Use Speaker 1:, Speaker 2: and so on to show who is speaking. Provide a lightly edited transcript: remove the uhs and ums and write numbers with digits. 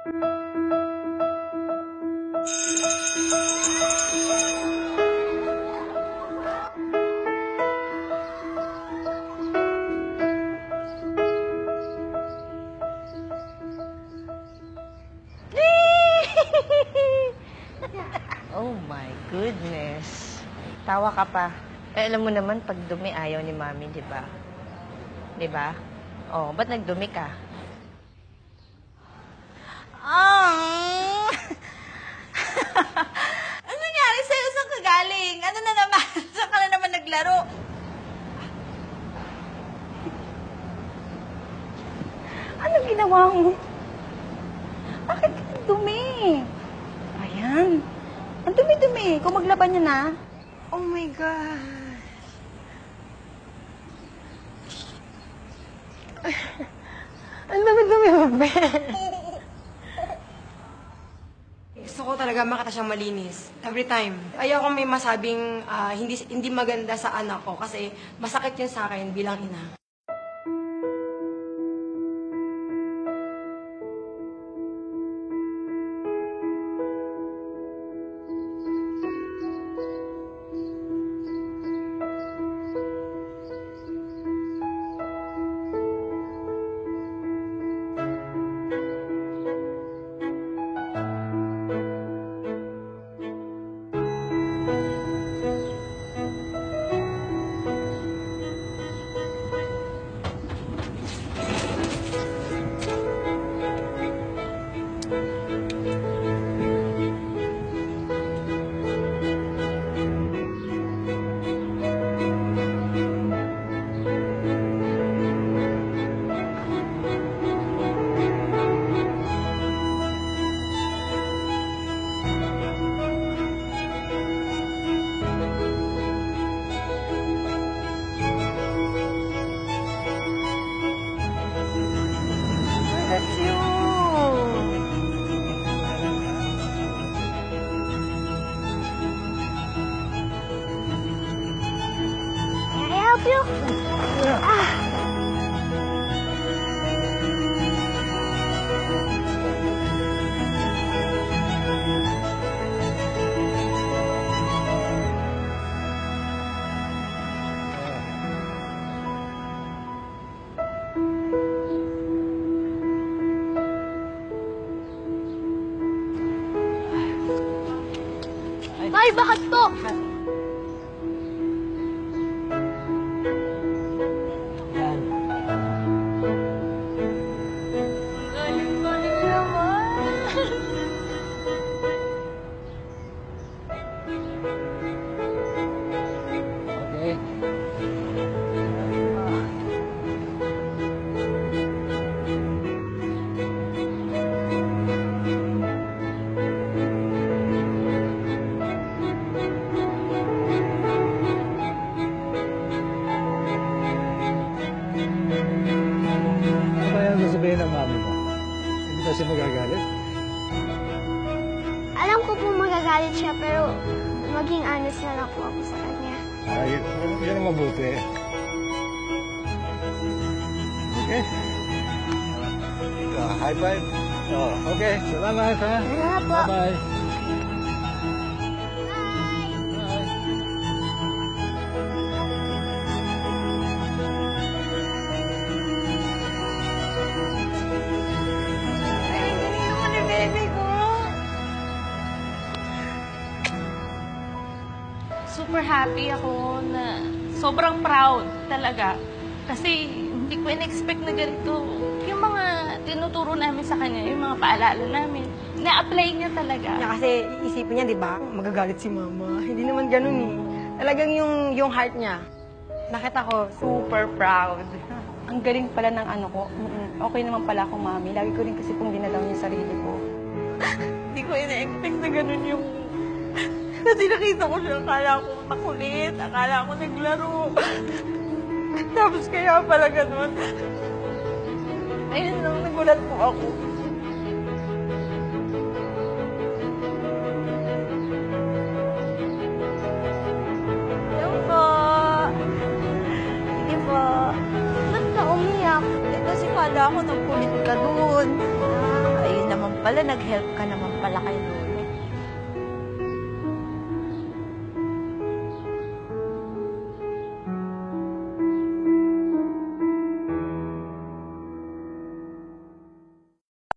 Speaker 1: Oh my goodness. Tawa ka pa. Eh, alam mo naman, pag dumi, ayaw ni Mami, di ba? Di ba? Oh, ba't nagdumi ka?
Speaker 2: Ano nangyari sa'yo? Saan ka galing? Ano na naman? Saan ka na naman naglaro?
Speaker 3: Ano ginawa mo? Bakit ka dumi? Ayan. Ang dumi-dumi. Kung maglaban niya na.
Speaker 1: Oh my God. Ang dumi-dumi mo, Ben.
Speaker 4: Gusto ko talaga makita siyang malinis. Every time. Ayaw ko may masabing hindi maganda sa anak ko kasi masakit yun sa akin bilang ina.
Speaker 1: That's you.
Speaker 3: Can I help you? Tay, bakit to? Galing-galing naman.
Speaker 5: Okay. Ano ba yan sasabihin ng mami mo? Hindi ba siya magagalit?
Speaker 6: Alam ko po magagalit siya, pero maging honest na lang po ako sa kanya.
Speaker 5: Yan ang mabuti. Okay? High five? Oh, okay. Salamat, ha?
Speaker 6: Salamat po.
Speaker 5: Bye-bye. Bye.
Speaker 1: Ay, galing naman ni baby ko.
Speaker 7: Super happy ako na sobrang proud talaga. Kasi hindi ko in-expect na ganito. Yung mga tinuturo namin sa kanya, yung mga paalala namin, na-apply niya talaga.
Speaker 4: Kasi isipin niya, di ba, magagalit si mama. Hindi naman ganun eh. Talagang yung heart niya. Nakita ko, super proud.
Speaker 3: Ang galing pala ng ano ko. Okay naman pala ako, Mami. Lagi ko rin kasi pong ginalaw niya sarili ko.
Speaker 2: Hindi ko ina-expect na ganun yung... Kasi nakita ko siya, akala ko makulit, akala ko naglaro. Tapos kaya pala ganun. Ayun lang, nagulat po ako. Hello po. Sige po. Ba't ka umiyak? Eh kasi kala ko nagkulit ka doon. Ayun naman
Speaker 1: pala, nag-help ka naman pala kay Lola.